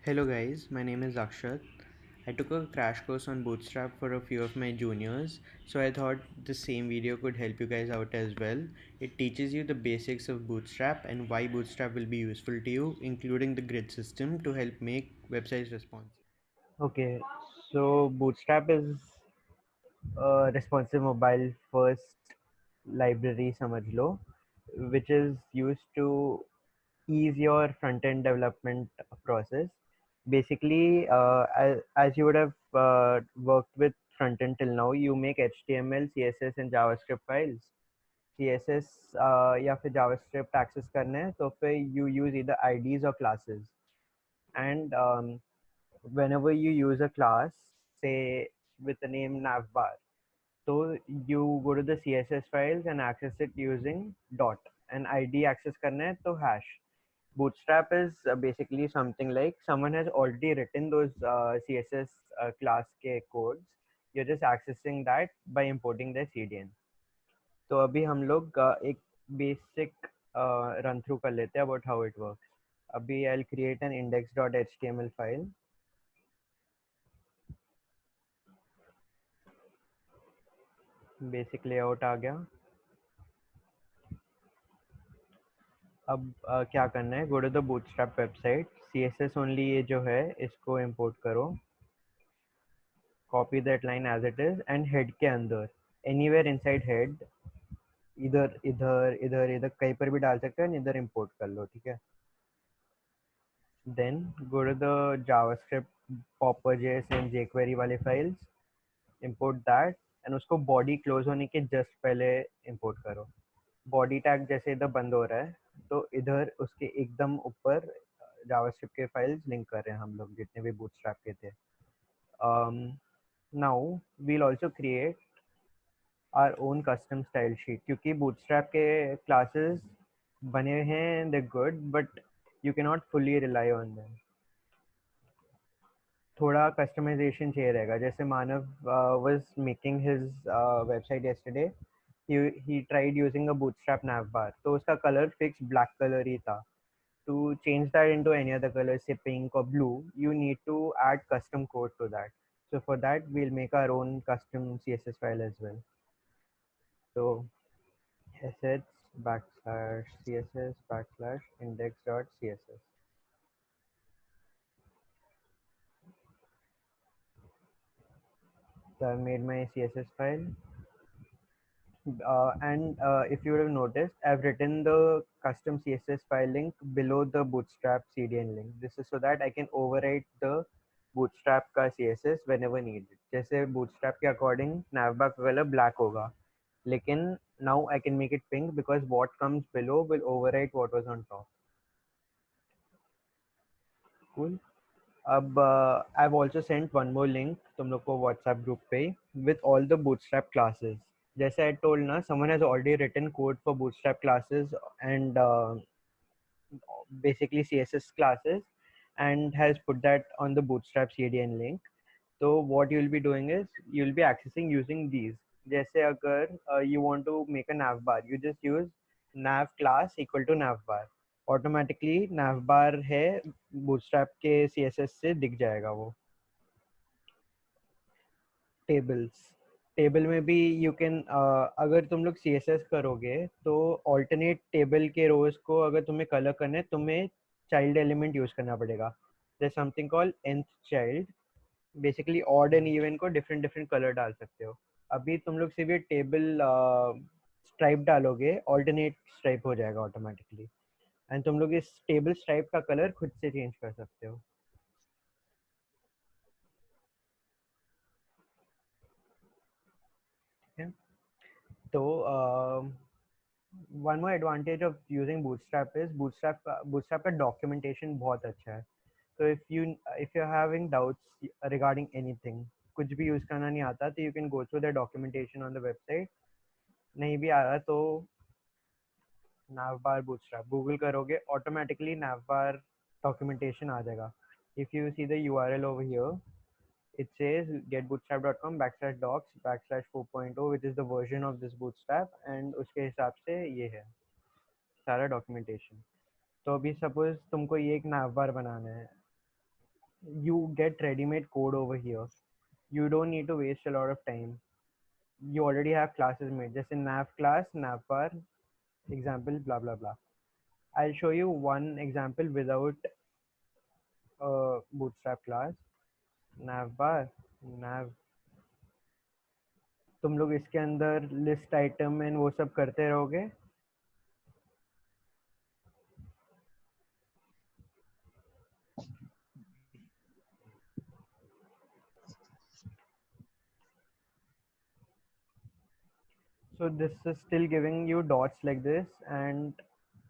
Hello guys, my name is Akshat. I took a crash course on Bootstrap for a few of my juniors, so I thought the same video could help you guys out as well. It teaches you the basics of Bootstrap and why Bootstrap will be useful to you, including the grid system to help make websites responsive. Okay, so Bootstrap is a responsive mobile first library समझ लो, which is used to ease your front end development process. Basically, as you would have worked with front end till now, you make HTML, CSS and JavaScript files. CSS या फिर JavaScript access करना है तो फिर you use either IDs or classes. And whenever you use a class, say with the name navbar, so you go to the CSS files and access it using dot, and ID access करना है तो hash. Bootstrap is basically something like someone has already written those CSS class के codes. You're just accessing that by importing the CDN. तो अभी हम लोग एक basic run through कर लेते हैं about how it works. अभी I'll create an index.html file. Basic layout आ गया. अब क्या करना है, go to the Bootstrap website, CSS only ये जो है इसको इंपोर्ट करो, copy that line as it is and head के अंदर एनीवेयर इनसाइड हेड, इधर इधर इधर इधर कहीं पर भी डाल सकते हैं, इधर इंपोर्ट कर लो. ठीक है. Then go to the JavaScript popper.js and jQuery वाले फाइल्स, इंपोर्ट दैट एंड उसको बॉडी क्लोज होने के जस्ट पहले इंपोर्ट करो. बॉडी टैग जैसे इधर बंद हो रहा है तो इधर उसके एकदम ऊपर जावास्क्रिप्ट के फाइल्स लिंक कर रहे हैं हम लोग जितने भी बूटस्ट्रैप के थे. Now we'll also create our own custom style sheet, क्योंकि बूटस्ट्रैप के क्लासेस बने हैं, they good, but you can not fully rely on them. थोड़ा कस्टमाइजेशन चाहिए रहेगा. जैसे Manav was making his website yesterday, he tried using a bootstrap navbar, तो उसका कलर फिक्स ब्लैक कलर ही था. To change that into any other color, say pink or blue, you need to add custom code to that. So for that, we'll make our own custom CSS file as well. So assets backslash CSS backslash index.css. So I've made my CSS file. And if you would have noticed, I've written the custom CSS file link below the Bootstrap CDN link. This is so that I can overwrite the Bootstrap का CSS whenever needed. जैसे Bootstrap के according navbar का color black होगा, लेकिन now I can make it pink because what comes below will overwrite what was on top. Cool. अब I've also sent one more link तुम लोग को WhatsApp group पे with all the Bootstrap classes. जैसे I told ना, someone has already written code for Bootstrap classes and basically CSS classes and has put that on the Bootstrap CDN link. So what you'll be doing is you'll be accessing using these. जैसे अगर you want to make a navbar, you just use nav class equal to navbar. Automatically navbar है Bootstrap के CSS से दिख जाएगा वो. Tables, table में भी यू कैन, अगर तुम लोग CSS करोगे तो ऑल्टरनेट टेबल के रोज को अगर तुम्हें कलर करना है, तुम्हें चाइल्ड एलिमेंट यूज करना पड़ेगा. There something called nth child. Basically odd and even को डिफरेंट डिफरेंट कलर डाल सकते हो. अभी तुम लोग सिर्फ ये टेबल स्ट्राइप डालोगे, ऑल्टरनेट स्ट्राइप हो जाएगा ऑटोमेटिकली, एंड तुम लोग इस टेबल स्ट्राइप का कलर खुद से चेंज कर सकते हो. ठीक है. तो one more advantage of using Bootstrap is Bootstrap का documentation बहुत अच्छा है. So if you're having doubts regarding anything, कुछ भी यूज करना नहीं आता तो you can go through the documentation on the website. नहीं भी आ रहा तो navbar Bootstrap गूगल करोगे, automatically navbar documentation आ जाएगा. If you see the URL over here, it says getbootstrap.com backslash docs backslash 4.0, which is the version of this Bootstrap, and उसके हिसाब से ये है सारा डॉक्यूमेंटेशन. तो अभी सपोज तुमको ये एक navbar बनाना है, you get ready-made code over here. You don't need to waste a lot of time. You already have classes made, just in nav class, navbar, example, blah blah blah. I'll show you one example without a bootstrap class. Navbar, nav, तुम लोग इसके अंदर list item and वो सब करते रहोगे. So this is still giving you dots like this, and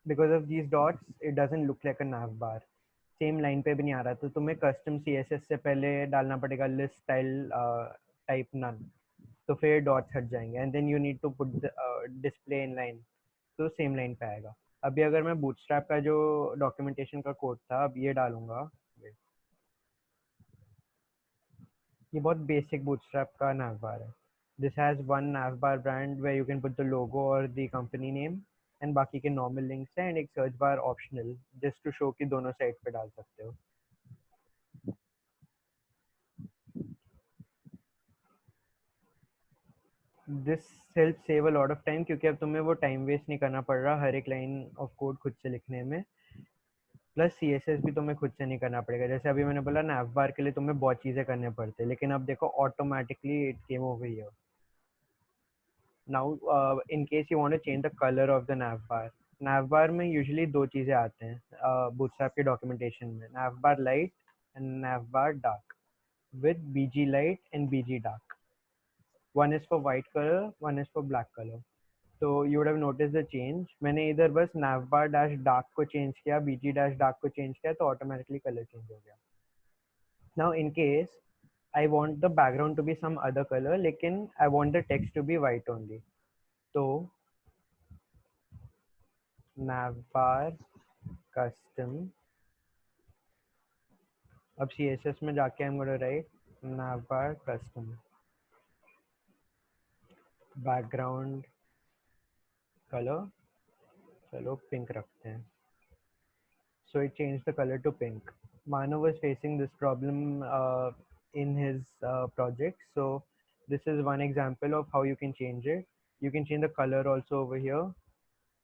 because of these dots it doesn't look like a nav bar. Same line पे भी नहीं आ रहा, तो तुम्हें कस्टम CSS से पहले डालना पड़ेगा लिस्ट स्टाइल टाइप नन, तो फिर डॉट्स हट जाएंगे and then you need to put display in line, तो सेम लाइन पे आएगा. अभी अगर मैं बूटस्ट्रैप का जो डॉक्यूमेंटेशन का कोड था अब ये डालूंगा, ये बहुत बेसिक बूटस्ट्रैप का नैवबार है. This has one navbar brand where you can put the logo और द कंपनी नेम, एंड बाकी के नॉर्मल लिंक्स हैं एंड एक search bar optional, just to show कि दोनों साइड पे डाल सकते हो. This help save a lot of time, क्योंकि अब तुम्हें वो टाइम वेस्ट नहीं करना पड़ रहा हर एक लाइन ऑफ कोड खुद से लिखने में. प्लस CSS भी तुम्हें खुद से नहीं करना पड़ेगा. जैसे अभी मैंने बोला नैव बार के लिए तुम्हें बहुत चीज़ें करने पड़ते हैं, लेकिन अब देखो automatically it came over here. Now in case you want to change the colour of the nav bar में यूजुअली दो चीज़ें आते हैं बूटस्ट्रैप के डॉक्यूमेंटेशन में, nav bar light and nav bar dark with BG light and BG dark. One is for white color, one is for black color. So you would have noticed the change. मैंने इधर बस navbar dash dark को change किया, BG dash dark को change किया, तो automatically color change हो गया. Now in case I want the background to be some other color, लेकिन I want the text to be white only. तो navbar custom, अब CSS में जाके I'm going to write navbar custom background color, चलो pink रखते हैं. So it changed the color to pink. Manav was facing this problem in his project. So this is one example of how you can change it. You can change the color also over here.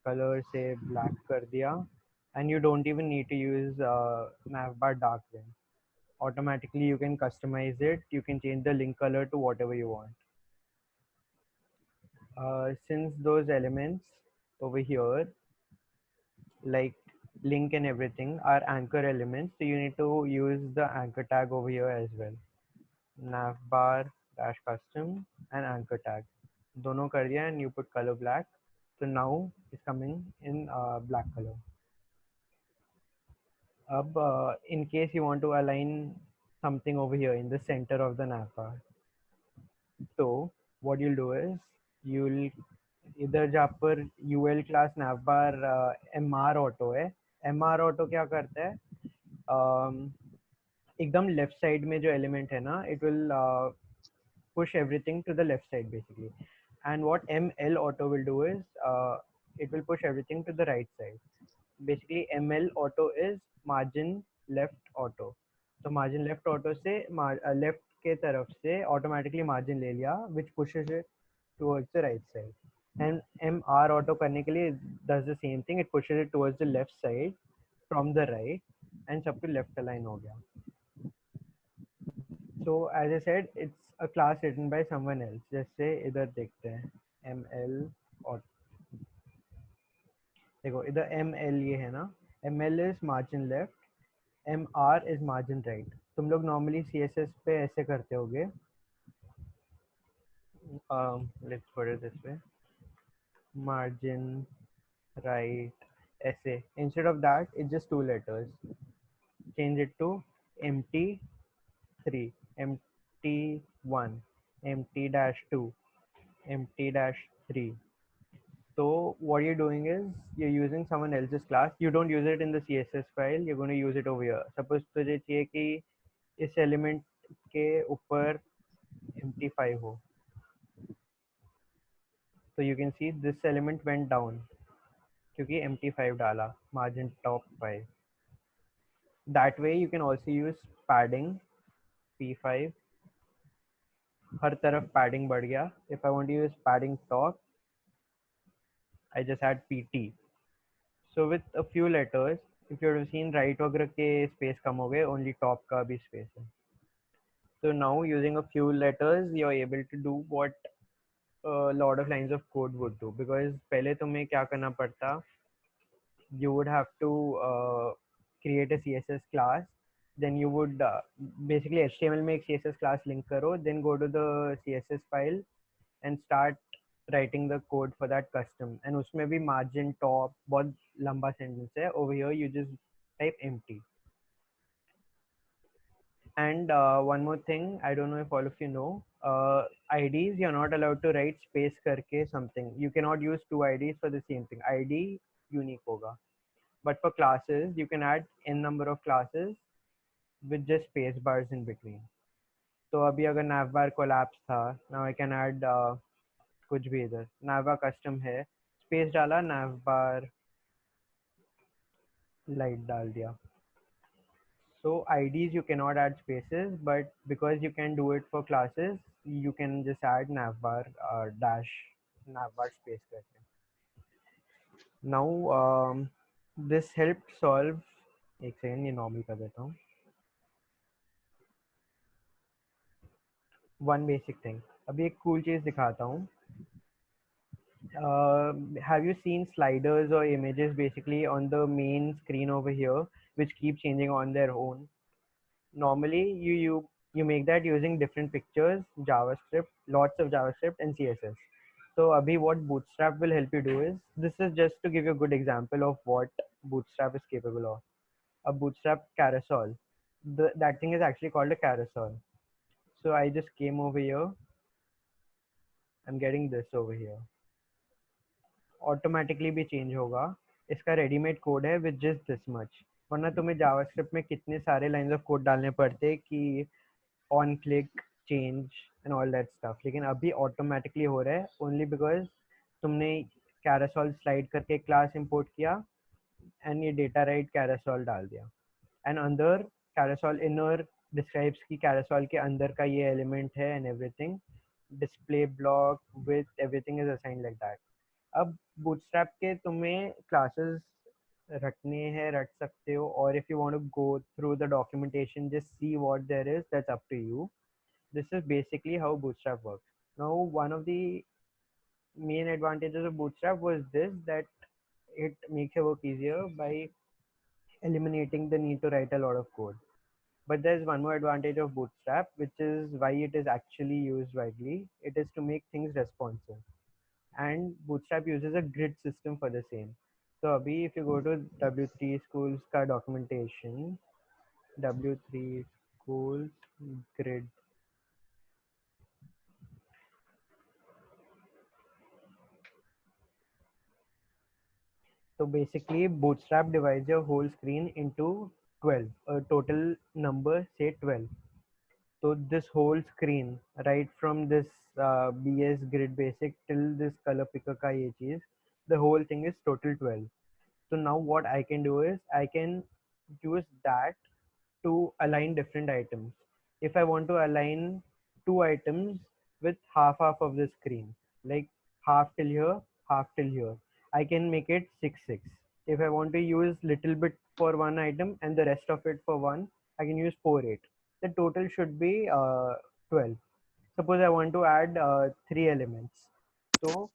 Color say black kar diya. And you don't even need to use navbar dark then. Automatically you can customize it. You can change the link color to whatever you want. Since those elements over here, like link and everything, are anchor elements, so you need to use the anchor tag over here as well. Navbar dash custom and anchor tag दोनों कर दिया, and you put color black, so now it's coming in black color. अब in case you want to align something over here in the center of the navbar, so what you'll do is you'll इधर जहाँ पर UL class navbar MR auto है, MR auto क्या करता है, एकदम left side में जो एलिमेंट है ना, it will push everything to the left side basically. And what ML auto will do is it will push everything to the right side. Basically ML auto is margin left auto. तो margin left auto से left के तरफ से automatically margin ले लिया, which pushes it towards the right side. And MR auto करने के लिए does the same thing, it pushes it towards the left side from the right, and सब कुछ left align हो गया. So as I said, it's a class written by someone else. जैसे इधर देखते हैं ML और देखो इधर ML ये है ना, ML is margin left, MR is margin right. तुम लोग normally CSS पे ऐसे करते होगे. Let's put it this way, margin right ऐसे. Instead of that, it's just two letters. Change it to MT3, MT1, MT-2, MT-3. So what you're doing is you're using someone else's class. You don't use it in the CSS file. You're going to use it over here. Suppose तुझे चाहिए कि इस element के ऊपर MT5 हो. So you can see this element went down क्योंकि MT5 डाला, margin top 5. That way you can also use padding p5. हर तरफ padding बढ़ गया. If I want to use padding top, I just add pt. So with a few letters, if you have seen right वगैरह के space कम हो गए, only top का भी space है. So now using a few letters, you're able to do what a lot of lines of code would do. Because पहले तुम्हें क्या करना पड़ता, you would have to create a CSS class. Then you would basically HTML में एक CSS class link करो, then go to the CSS file and start writing the code for that custom. And उसमें भी margin top बहुत लंबा sentence है. Over here you just type empty. And one more thing, I don't know if all of you know, IDs, you're not allowed to write space करके something. You cannot use two IDs for the same thing. ID unique होगा. But for classes, you can add n number of classes with just space bars in between. तो अभी अगर navbar collapse था, now I can add कुछ भी इधर. navbar custom है, space डाला, navbar light डाल दिया. So IDs you cannot add spaces, but because you can do it for classes, you can just add navbar dash navbar space करके. Now this helped solve. एक second ये normal कर देता हूँ. One basic thing. अभी एक cool चीज़ दिखाता हूँ. Have you seen sliders or images basically on the main screen over here, which keep changing on their own? Normally you make that using different pictures, JavaScript, lots of JavaScript and CSS. So abhi what Bootstrap will help you do is, this is just to give you a good example of what Bootstrap is capable of. A Bootstrap carousel, that thing is actually called a carousel. So I just came over here, I'm getting this over here. Automatically भी change होगा. इसका readymade code है with just this much. वरना तुम्हें JavaScript में कितने सारे lines of code डालने पड़ते कि on click change and all that stuff. लेकिन अभी ऑटोमेटिकली हो रहा है ओनली बिकॉज तुमने कैरासोल स्लाइड करके क्लास इंपोर्ट किया एंड ये डेटा राइट कैरासोल डाल दिया. एंड अंदर कैरासोल इनर डिस्क्राइब्स की कैरासोल के अंदर का ये एलिमेंट है and everything. Display block with everything is assigned like that. अब बूटस्ट्रैप के तुम्हें क्लासेस रटने हैं रट सकते हो, और if you want to go through the documentation just see what there is, that's up to you. This is basically how Bootstrap works. Now, one of the main advantages of Bootstrap was this, that it makes your work easier by eliminating the need to write a lot of code. But there's one more advantage of Bootstrap, which is why it is actually used widely. It is to make things responsive. And Bootstrap uses a grid system for the same. So, Abhi, if you go to W3 Schools ka documentation, W3 Schools grid. So basically, Bootstrap divides your whole screen into 12, a total number, say 12. So this whole screen, right from this BS grid basic till this color picker ka ye cheez, the whole thing is total 12. So now what I can do is I can use that to align different items. If I want to align two items with half of the screen, like half till here, half till here, I can make it 6 6. If I want to use little bit for one item and the rest of it for one, I can use 4 8. The total should be 12. Suppose I want to add three elements. So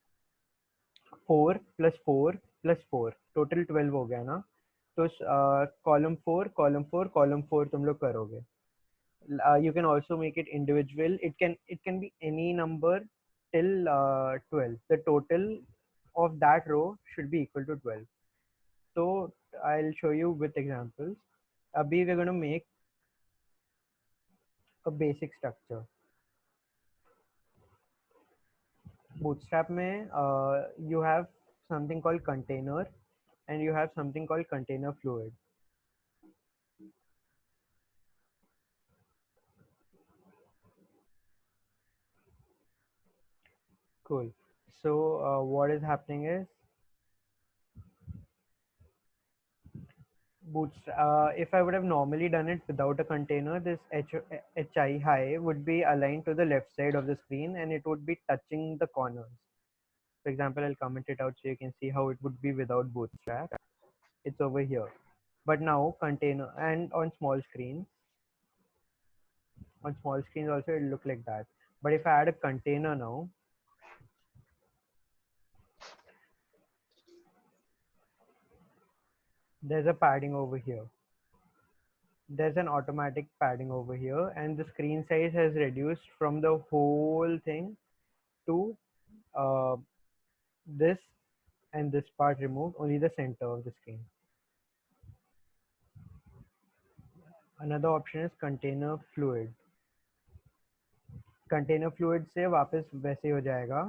4 plus 4 plus 4 total 12 हो गया ना. तो column 4 column 4 column 4 तुम लोग करोगे. You can also make it individual. It can be any number till 12. The total of that row should be equal to 12. So I'll show you with examples. Abhi we're going to make a basic structure. Bootstrap में you have something called container and you have something called container fluid. Cool. So what is happening is If I would have normally done it without a container, this HI high would be aligned to the left side of the screen and it would be touching the corners. For example, I'll comment it out so you can see how it would be without Bootstrap. It's over here. But now container and on small screens also it'll look like that. But if I add a container now, there's a padding over here. There's an automatic padding over here and the screen size has reduced from the whole thing to uh, this and this part removed, only the center of the screen. Another option is container fluid. Container fluid से वापस वैसे ही हो जाएगा,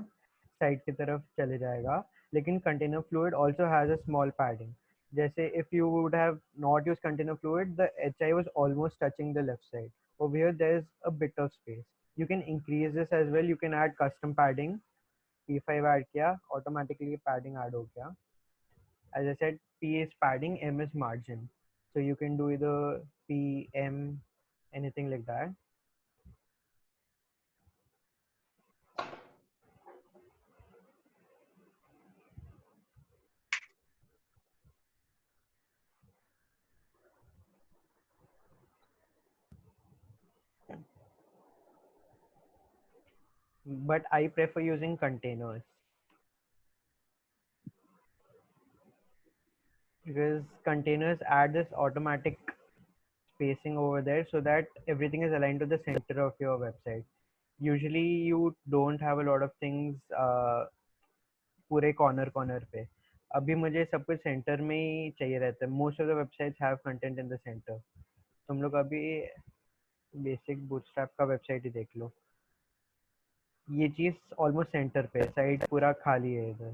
side की तरफ चले जाएगा, लेकिन container fluid also has a small padding. जैसे if you would have not used container fluid, the HI was almost touching the left side. Over here there is a bit of space. You can increase this as well. You can add custom padding. P5 add किया, automatically padding add हो गया. As I said, P is padding, M is margin. So you can do either P, M, anything like that. But I prefer using containers because containers add this automatic spacing over there so that everything is aligned to the center of your website. Usually you don't have a lot of things पूरे corner पे. अभी मुझे सब कुछ centre में ही चाहिए रहता है. Most of the websites have content in the centre. तुम लोग अभी बेसिक बूटस्ट्रैप का वेबसाइट ही देख लो. ये चीज ऑलमोस्ट सेंटर पे, साइड पूरा खाली है इधर.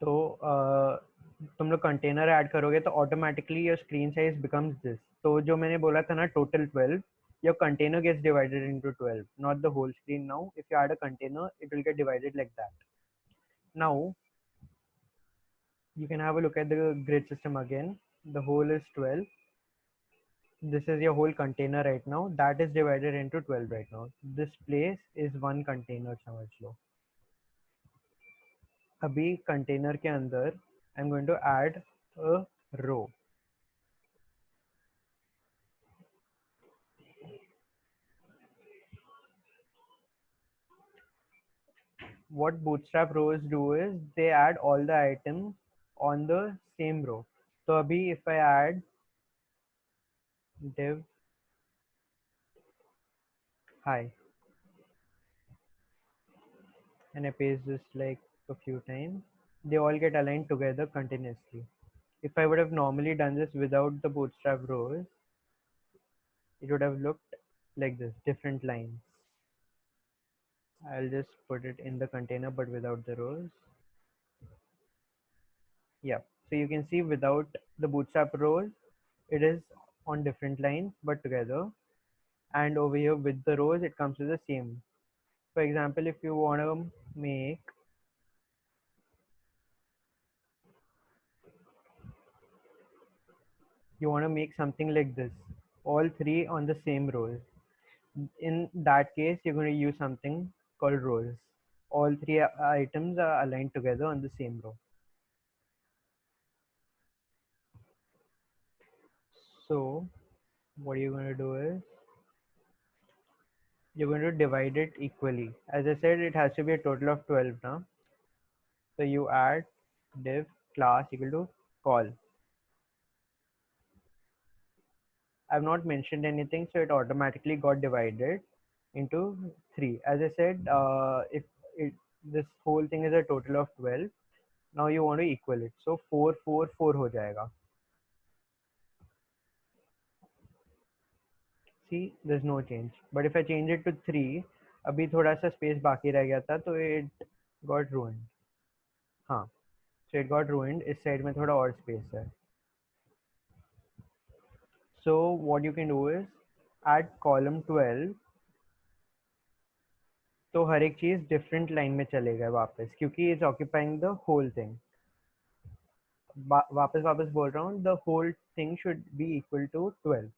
तो तुम लोग कंटेनर ऐड करोगे तो automatically your screen size becomes this. तो जो मैंने बोला था ना total 12, your container gets divided into 12, not the whole screen. Now if you add a container it will get divided like that. Now you can have a look at the grid system again. The whole is 12. This is your whole container right now. That is divided into 12 right now. This place is one container समझ लो. अभी container के अंदर I'm going to add a row. What bootstrap rows do is they add all the items on the same row. So abhi if I add div hi and I paste this like a few times, they all get aligned together continuously. If I would have normally done this without the bootstrap rows, it would have looked like this, different lines. I'll just put it in the container but without the rows. Yeah, so you can see without the bootstrap rows, it is on different lines but together. And over here with the rows it comes to the same. For example, if you want to make something like this, all three on the same rows, in that case you're going to use something called rows. All three items are aligned together on the same row. So what you're going to do is you're going to divide it equally. As I said, it has to be a total of 12 now. So you add div class equal to call. I've not mentioned anything, so it automatically got divided into 3. As I said, if this whole thing is a total of 12, now you want to equal it. So 4, 4, 4 हो जाएगा. See, there's no change. But if I change it to 3, अभी थोड़ा सा space बाकी रह गया था, तो it got ruined. हाँ, so it got ruined. इस side में थोड़ा और space है. So what you can do is add column 12 तो हर एक चीज़ डिफरेंट लाइन में चलेगा वापस, क्योंकि it's occupying the whole thing. वापस वापस बोल रहा हूँ, the whole thing should be equal to 12।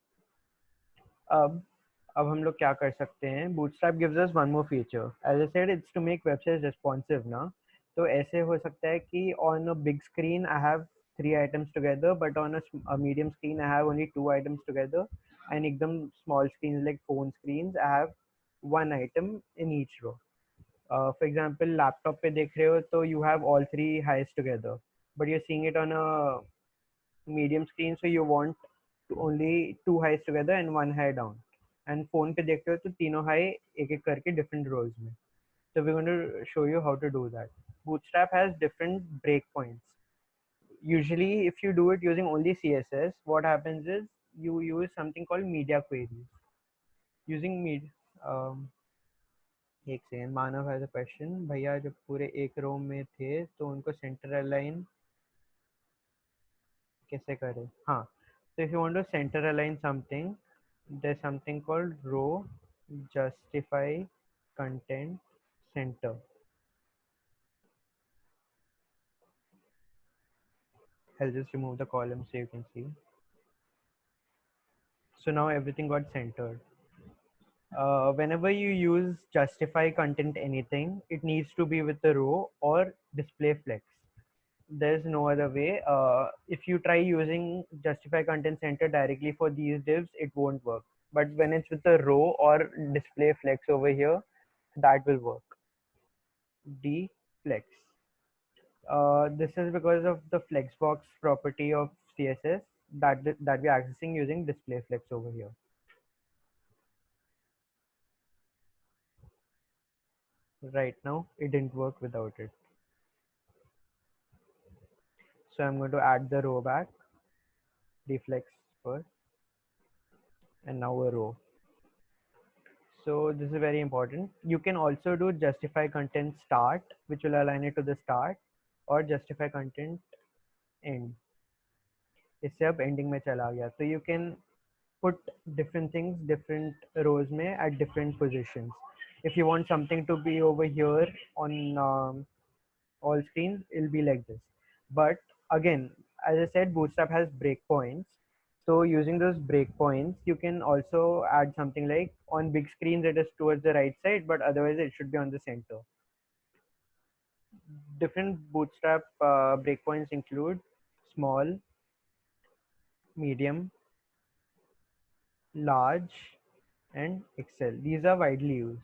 अब अब हम लोग क्या कर सकते हैं, Bootstrap gives us one more feature. As I said, it's to make website responsive ना। तो ऐसे हो सकता है कि on a big screen I have 3 items together, but on a medium screen I have only 2 items together, and एकदम small screens like phone screens I have 1 item in each row. For example, laptop पे देख रहे हो तो you have all 3 highs together, but you're seeing it on a medium screen, so you want only 2 highs together and 1 high down. And phone पे देखते हो तो तीनों high एक एक करके different rows में. So we're going to show you how to do that. Bootstrap has different breakpoints. Usually if you do it using only CSS, what happens is you use something called media queries. Using एक second, Manav has a question, भैया जब पूरे एक रो में थे तो उनको centre align कैसे करें? हाँ, so if you want to center align something, there's something called row justify content center. I'll just remove the column so you can see. So now everything got centered. Whenever you use justify content anything, it needs to be with the row or display flex. There's no other way. If you try using justify content center directly for these divs, it won't work. But when it's with the row or display flex over here, that will work. D flex. This is because of the flexbox property of CSS that we're accessing using display flex over here. Right now, it didn't work without it. So I'm going to add the row back, deflex first, and now a row. So this is very important. You can also do justify content start, which will align it to the start, or justify content end. इससे अब ending में चला गया. So you can put different things, different rows में at different positions. If you want something to be over here on all screens, it'll be like this. But again, as I said, Bootstrap has breakpoints. So using those breakpoints, you can also add something like on big screens it is towards the right side, but otherwise it should be on the center. Different Bootstrap breakpoints include small, medium, large, and Excel. These are widely used.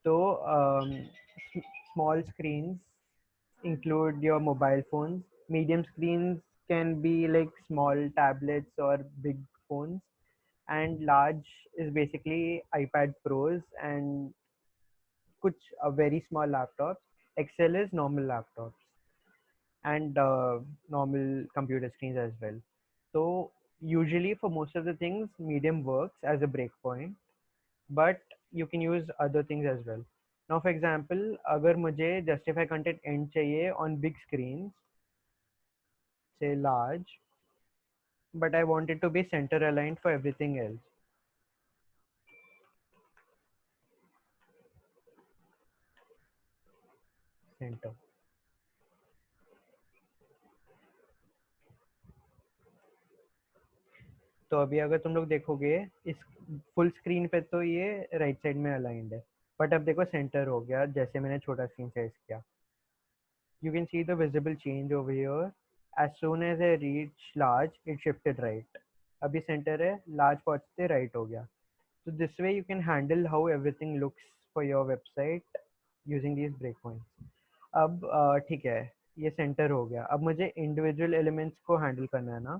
So small screens include your mobile phones. Medium screens can be like small tablets or big phones, and large is basically iPad Pros and kuch very small laptops. Excel is normal laptops and normal computer screens as well. So usually for most of the things, medium works as a breakpoint, but you can use other things as well. Now for example, अगर मुझे justify content end चाहिए on big screens, say large, but I want it to be center aligned for everything else. Center. तो अभी अगर तुम लोग देखोगे इस फुल स्क्रीन पे तो ये राइट साइड में अलाइंड है, बट अब देखो सेंटर हो गया जैसे मैंने छोटा स्क्रीन साइज किया. You can see the visible change over here. As soon as I reach large, it shifted right. अभी सेंटर है, large पहुंचते right हो गया. So this way you can handle how everything looks for your website using these breakpoints. अब ठीक है, ये centre हो गया. अब मुझे इंडिविजुअल एलिमेंट्स को हैंडल करना है ना,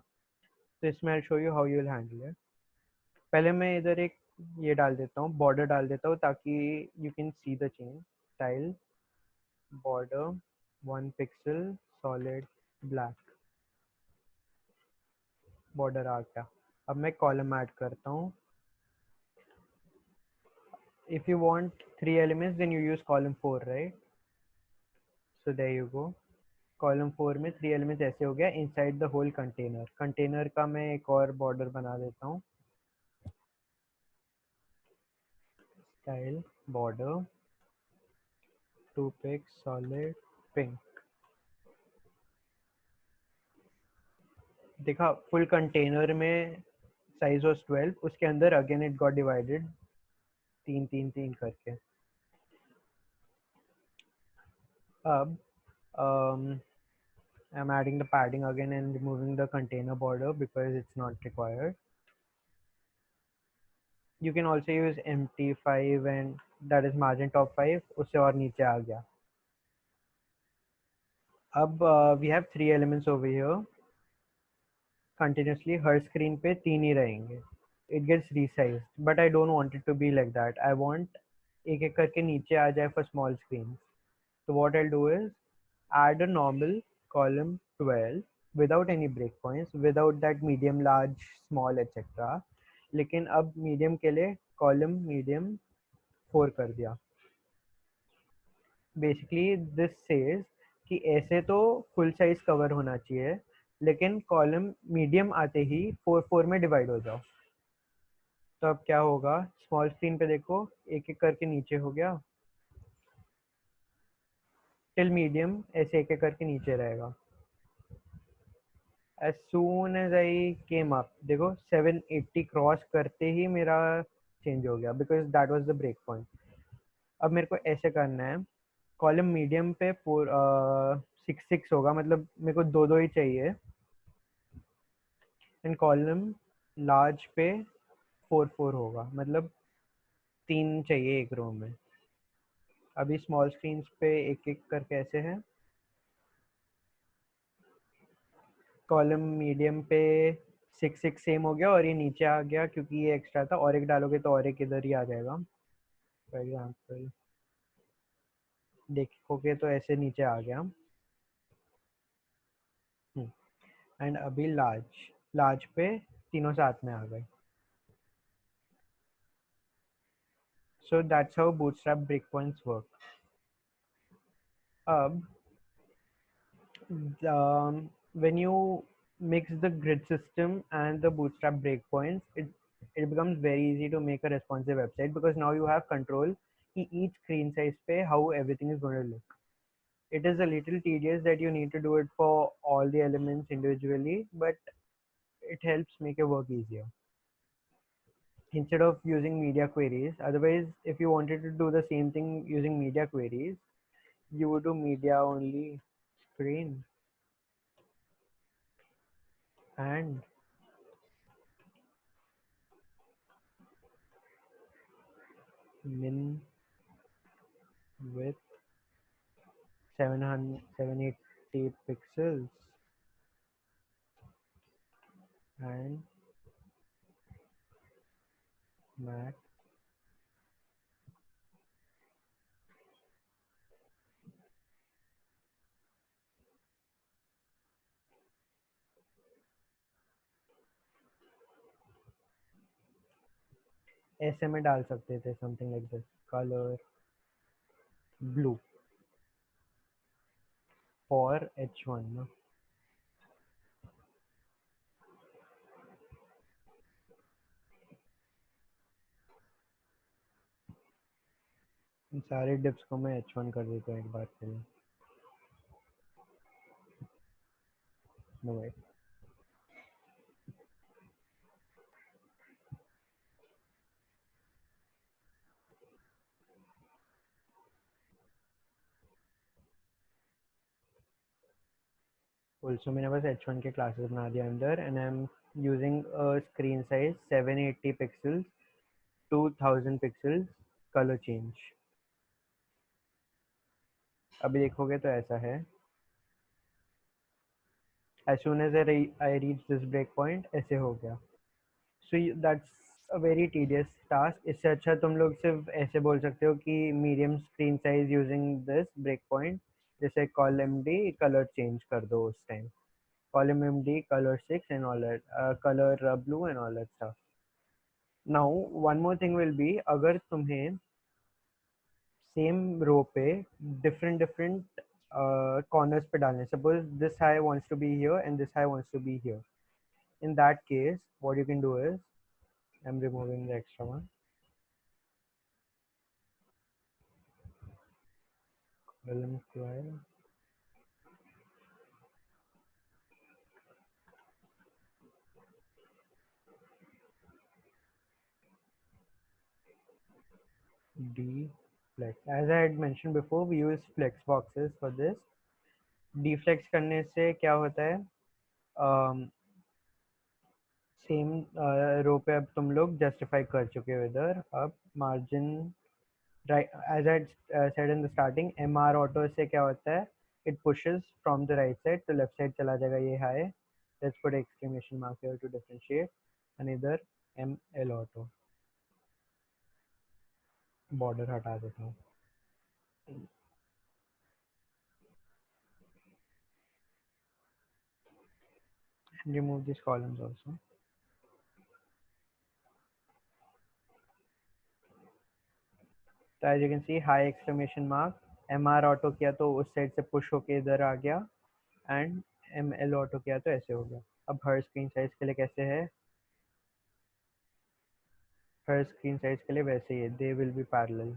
तो इसमें I show you how you will handle it. पहले मैं इधर एक ये डाल देता हूँ, बॉर्डर डाल देता हूँ ताकि you can see the change. Style border 1 pixel solid black border आ गया. अब मैं कॉलम ऐड करता हूँ. if you want 3 elements then you use column 4, right? So there you go. Column 4 में 3 elements ऐसे हो गया inside the whole container. Container का मैं एक और बॉर्डर बना देता हूँ. Style border 2 picks solid pink. देखा फुल कंटेनर में साइज वाज 12, उसके अंदर अगेन इट गॉट डिवाइडेड 3 3 3 करके. अब I'm adding the padding again and removing the container border because it's not required. You can also use MT5 and that is margin top 5, उससे और नीचे आ गया. अब we have 3 elements over here. Continuously her screen पे 3 ही रहेंगे. It gets resized, but I don't want it to be like that. I want एक एक करके नीचे आ जाए for small screens. So what I'll do is add a normal column 12 without any breakpoints, without that medium, large, small, etc. लेकिन अब medium के लिए column medium 4 कर दिया. Basically this says कि ऐसे तो full size cover होना चाहिए, लेकिन column medium आते ही 4 4 में divide हो जाओ. तो अब क्या होगा, स्मॉल स्क्रीन पे देखो एक एक करके नीचे हो गया, टिल मीडियम ऐसे एक एक करके नीचे रहेगा. as soon as I came up, देखो 780 क्रॉस करते ही मेरा चेंज हो गया because that was the break point. अब मेरे को ऐसे करना है, कॉलम मीडियम पे 6 6 होगा, मतलब मेरे को दो दो ही चाहिए, एंड कॉलम लार्ज पे 4 4 होगा, मतलब 3 चाहिए एक रो में. अभी स्मॉल स्क्रीन पे एक एक करके ऐसे है, कॉलम मीडियम पे 6 6 सेम हो गया और ये नीचे आ गया क्योंकि ये एक्स्ट्रा था, और एक डालोगे तो और एक इधर ही आ जाएगा. फॉर एग्जाम्पल देखोगे तो ऐसे नीचे आ गया. एंड अभी लार्ज लार्ज पे तीनों साथ में आ गए. So that's how Bootstrap break points work. अब when you mix the grid system and the bootstrap breakpoints, it becomes very easy to make a responsive website because now you have control in each screen size पे how everything is going to look. It is a little tedious that you need to do it for all the elements individually, but it helps make your work easier instead of using media queries. Otherwise, if you wanted to do the same thing using media queries, you would do media only screen and min width 780 pixels and max ऐसे में डाल सकते थे something like this, color blue for H1 ना. इन सारे dips को मैं H1 कर देता हूँ एक बार के लिए. No way. Also मैंने बस H1 के क्लासेस बना दिया अंदर and I'm using a screen size 780 pixels 2000 pixels color change. अभी देखोगे तो ऐसा है. As soon as I reach this break point ऐसे हो गया. So that's a very tedious task. इससे अच्छा तुम लोग सिर्फ ऐसे बोल सकते हो कि medium screen size using this breakpoint, जैसे column D color change कर दो उस time, column MD color 6 and all that, color blue and all that stuff. Now one more thing will be, अगर तुम्हें same row पे different corners पे डालने, suppose this high wants to be here and this high wants to be here. In that case what you can do is, I'm removing the extra one, column 12 D flex. As I had mentioned before, we use flex boxes for this. Deflex करने से क्या होता है, same row पे अब तुम लोग justify कर चुके हो इधर. अब margin right, as I said in the starting, M R auto से क्या होता है, it pushes from the right side तो लेफ्ट साइड चला जाएगा, ये hi. Let's put exclamation mark here to differentiate. And इधर एम एल ऑटो. बॉर्डर हटा देता हूँ. Remove these columns also. तो as you can see hi exclamation mark, M R auto किया तो उस साइड से पुश होके इधर आ गया, एंड एम एल ऑटो किया तो ऐसे हो गया. अब हर स्क्रीन साइज के लिए कैसे है, हर स्क्रीन साइज के लिए वैसे ही है, दे विल बी पैरेलल.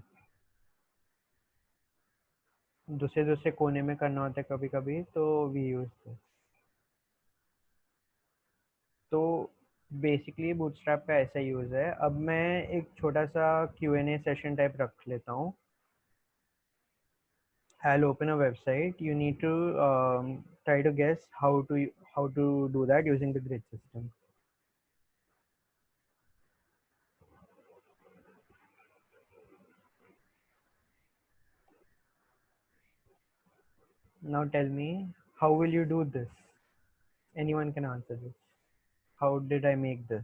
दूसरे दूसरे कोने में करना होता है कभी कभी, तो वी यूज दिस. तो बेसिकली बूटस्ट्रैप का ऐसा यूज़ है. अब मैं एक छोटा सा Q&A सेशन टाइप रख लेता हूँ. I'll open a website. You need to try to guess how to do that using the grid system. Now tell me, how will you do this? Anyone can answer this. How did I make this?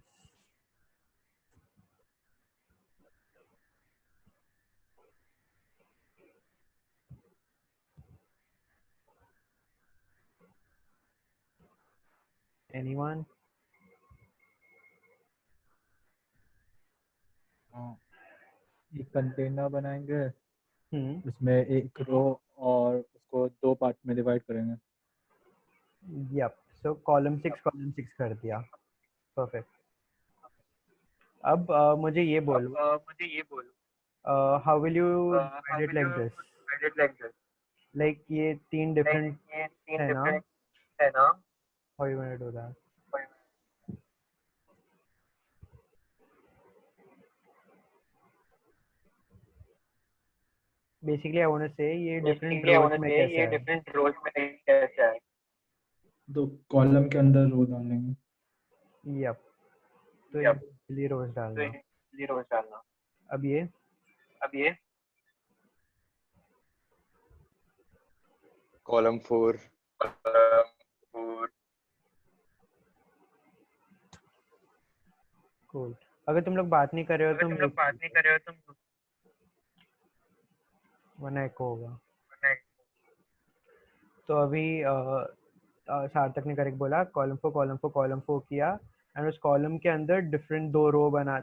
Anyone? हाँ, एक container बनाएंगे, Hmm. उसमें एक रो और उसको दो part में divide करेंगे. Yep. So column 6 कर दिया. Perfect. अब मुझे ये बोलो, how will you divide it like this? Like ये तीन different है ना? How you gonna do that? Basically I want to say ये different rows में कैसा है? तो कॉलम के अंदर रो डालेंगे. Yep. तो ये rows डालना. अब ये column 4, cool. अगर तुम लोग बात नहीं कर रहे हो तो वरना एको होगा. तो अभी सार्थक ने करेक्ट बोला, कॉलम 4 किया, एंड उस कॉलम के अंदर डिफरेंट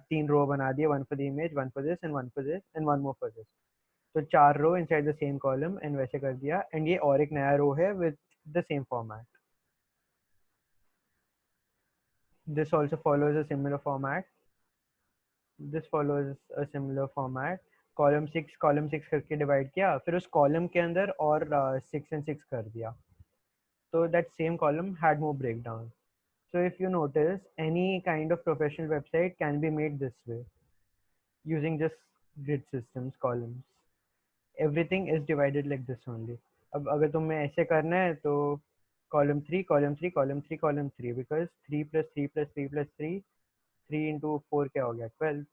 तीन रो बना दिए, one for the image, one for this and one for this and one more for this. तो 4 row inside the same column and वैसे कर दिया. एंड ये और एक नया रो है with the same format. This also follows a similar format. Column 6 करके डिवाइड किया, फिर उस कॉलम के अंदर और 6 एंड 6 कर दिया. So that same column had more breakdown. So if you notice, any kind of professional website can be made this way using just grid systems, columns. Everything is divided like this only. अब अगर तुम्हें ऐसे करना है तो column 3, column 3, column 3, column 3, because 3 plus 3 plus 3 plus 3, 3 into 4 क्या हो गया 12.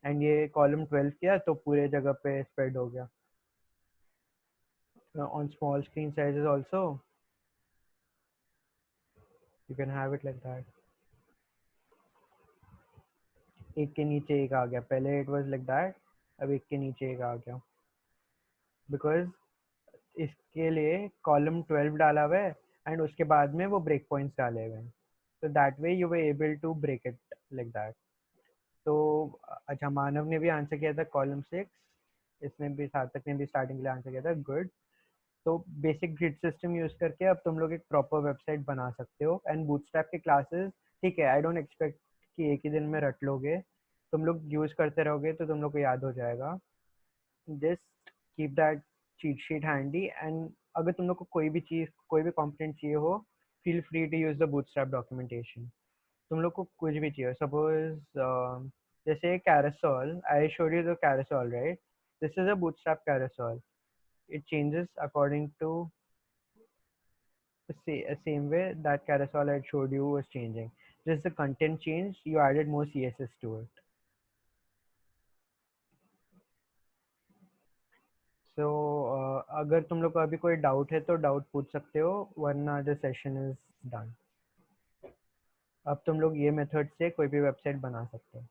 एंड ये column 12 किया तो पूरे जगह पे spread हो गया. On small screen sizes also you can have it like that. एक के नीचे एक आ गया, पहले इट वाज लाइक दैट, अब एक के नीचे एक आ गया, बिकॉज इसके लिए कॉलम 12 डाला हुआ है एंड उसके बाद में वो ब्रेक पॉइंट्स डाले हुए हैं. तो that way you were able to break it like that. तो अच्छा, मानव ने भी आंसर किया था कॉलम 6, इसने भी, सार्थक ने भी स्टार्टिंग के लिए आंसर किया था, गुड. तो बेसिक ग्रिड सिस्टम यूज करके अब तुम लोग एक प्रॉपर वेबसाइट बना सकते हो. एंड बूटस्ट्रैप के क्लासेस, ठीक है, आई डोंट एक्सपेक्ट कि एक ही दिन में रट लोगे. तुम लोग यूज करते रहोगे तो तुम लोग को याद हो जाएगा. Just keep that cheat sheet handy, and अगर तुम लोग को कोई भी चीज़, कोई भी component चाहिए हो, feel free to use the Bootstrap documentation. तुम लोग को कुछ भी चाहिए, suppose जैसे carousel, I showed you the carousel, right? This is a Bootstrap carousel. It changes according to the same way that carousel I showed you was changing. Just the content changed, you added more CSS to it. So अगर तुम लोग को अभी कोई doubt है तो doubt पूछ सकते हो, वरना द सेशन इज डन. अब तुम लोग ये मेथड से कोई भी वेबसाइट बना सकते हो.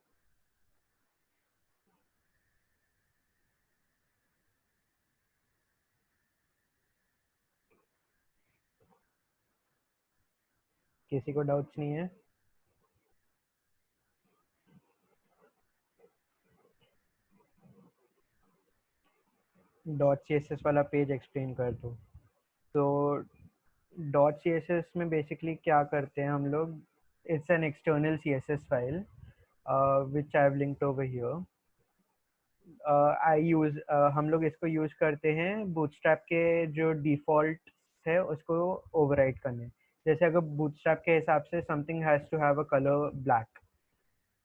किसी को डाउट्स नहीं है? .css वाला पेज एक्सप्लेन कर दो. तो .css में बेसिकली क्या करते हैं हम लोग, it's an external CSS file which I have linked over here. हम लोग इसको यूज करते हैं बूटस्ट्रैप के जो डिफॉल्ट है उसको ओवरराइड करने. जैसे अगर बूटस्ट्रैप के हिसाब से something has to have a colour black,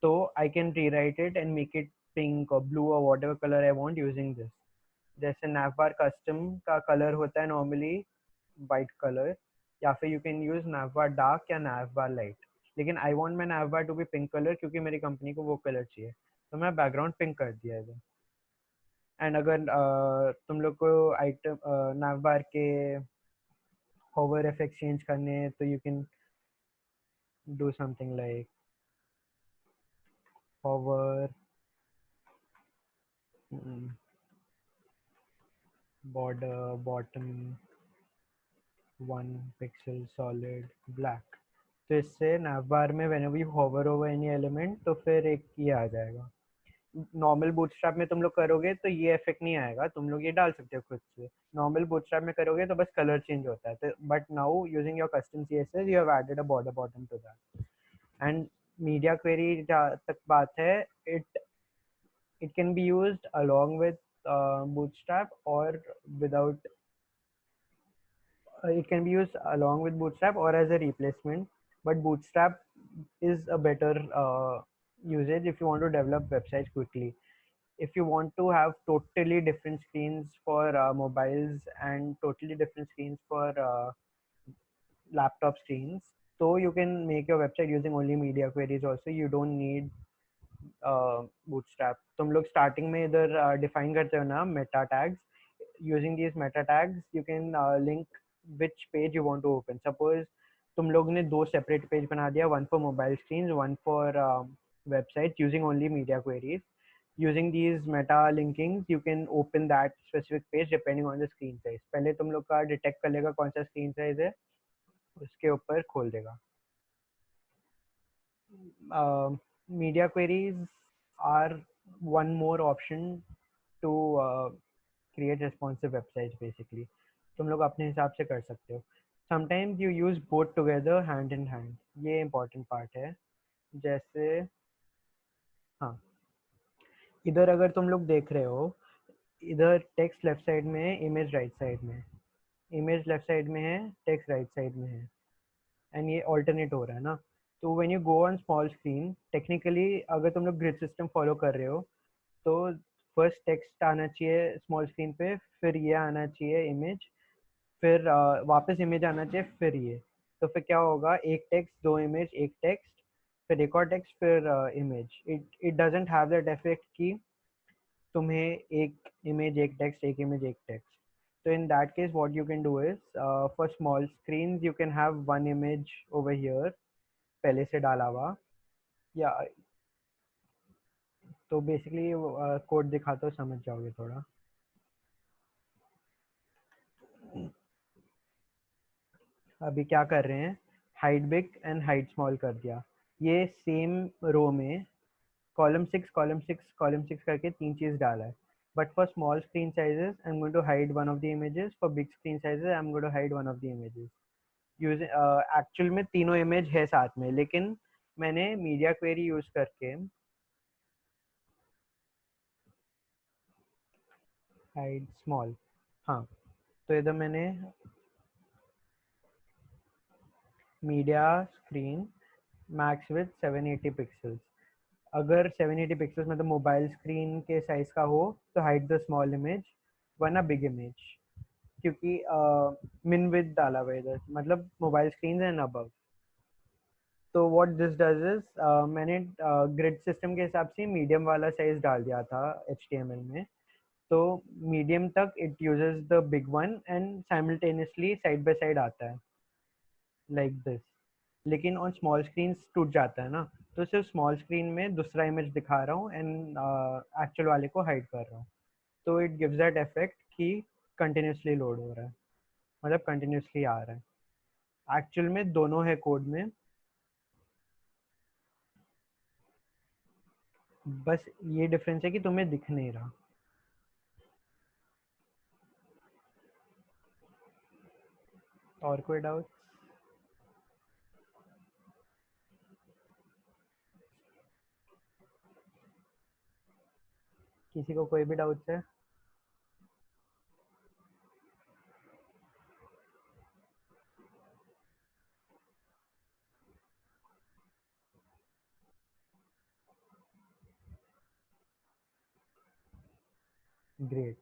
तो I can rewrite it and make it pink और ब्लू और whatever colour I want using this. जैसे नैवबार कस्टम का कलर होता है नॉर्मली वाइट कलर, या फिर you can use navbar dark या नैवबार लाइट. लेकिन I want my navbar to be pink colour क्योंकि मेरी कंपनी को वो कलर चाहिए, तो मैं बैकग्राउंड पिंक कर दिया है. एंड अगर तुम लोग को आइटम नैवबार के होवर इफेक्ट चेंज करने हैं तो you can do something like hover border bottom 1 pixel solid black. तो इससे नैवबार में whenever you hover over any element तो फिर एक ये आ जाएगा. नॉर्मल बूटस्ट्रैप में तुम लोग करोगे तो ये इफेक्ट नहीं आएगा, तुम लोग ये डाल सकते हो खुद से. नॉर्मल बूटस्ट्रैप में करोगे तो बस कलर चेंज होता है. But now using your custom CSS you have added a border bottom to that. And media query जहाँ तक बात है, it can be used along with bootstrap or without. It can be used along with bootstrap or as a replacement, but bootstrap is a better usage if you want to develop websites quickly. If you want to have totally different screens for mobiles and totally different screens for laptop screens, so you can make your website using only media queries also. You don't need bootstrap. तुम लोग starting में इधर define करते हो ना meta tags. Using these meta tags you can link which page you want to open. Suppose तुम लोग ने दो separate page बना दिया, one for mobile screens, one for websites using only media queries. Using these meta linkings you can open that specific page depending on the screen size. पहले तुम लोग का detect कर लेगा कौन सा screen size है, उसके ऊपर खोल देगा. Media queries are one more option to create responsive websites basically. तुम लोग अपने हिसाब से कर सकते हो. Sometimes you use both together hand in hand. ये important part है. जैसे हाँ, इधर अगर तुम लोग देख रहे हो, इधर टेक्स्ट लेफ्ट साइड में है, इमेज राइट साइड में है. इमेज लेफ्ट साइड में है, टेक्स्ट राइट साइड में है, एंड ये ऑल्टरनेट हो रहा है ना. तो when you go on small screen, technically अगर तुम लोग ग्रिड सिस्टम फॉलो कर रहे हो तो फर्स्ट टेक्स्ट आना चाहिए स्मॉल स्क्रीन पे, फिर ये आना चाहिए इमेज, फिर वापस इमेज आना चाहिए, फिर ये. तो फिर क्या होगा, एक टेक्स्ट दो इमेज, एक टेक्स्ट फिर एक और टेक्स्ट फिर image. It doesn't have that effect कि तुम्हें एक इमेज एक टेक्स्ट, एक इमेज एक text. So in that case what you can do is for small screens you can have one image over here पहले से डाला हुआ, या तो बेसिकली कोड दिखाता हूँ समझ जाओगे थोड़ा. अभी क्या कर रहे हैं, hide big and hide small कर दिया. ये सेम रो में कॉलम 6 कॉलम 6 कॉलम 6 करके तीन चीज़ डाला है. But for small screen sizes I am going to hide one of the images, for big screen sizes I am going to hide one of the images. Using actual में तीनों image है साथ में, लेकिन मैंने मीडिया क्वेरी यूज करके hide small, हाँ, तो इधर मैंने media screen max with 780 pixels. अगर 780 पिक्सल्स मतलब मोबाइल स्क्रीन के साइज का हो तो हाइड द स्मॉल इमेज वरना बिग इमेज, क्योंकि मिन विद डाला हुआ है इधर, मतलब मोबाइल स्क्रीन एंड अबव। तो व्हाट दिस डज इज, मैंने ग्रिड सिस्टम के हिसाब से मीडियम वाला साइज डाल दिया था HTML में। तो मीडियम तक it uses the big one and simultaneously side by side आता है लाइक दिस। लेकिन ऑन स्मॉल स्क्रीन टूट जाता है ना, तो सिर्फ स्मॉल स्क्रीन में दूसरा इमेज दिखा रहा हूँ एंड एक्चुअल वाले को हाइड कर रहा हूँ। तो इट गिव्स दैट इफेक्ट कि कंटिन्यूसली लोड हो रहा है, मतलब कंटिन्यूसली आ रहा है। एक्चुअल में दोनों है कोड में, बस ये डिफरेंस है कि तुम्हें दिख नहीं रहा। और कोई डाउट? किसी को कोई भी डाउट है? ग्रेट।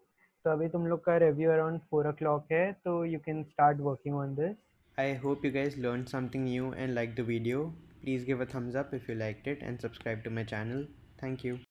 तो अभी तुम लोग का रिव्यू अराउंड 4 o'clock है, तो you can start working on this. I hope you guys learned something new and liked the video. Please give a thumbs up if you liked it and subscribe to my channel. Thank you.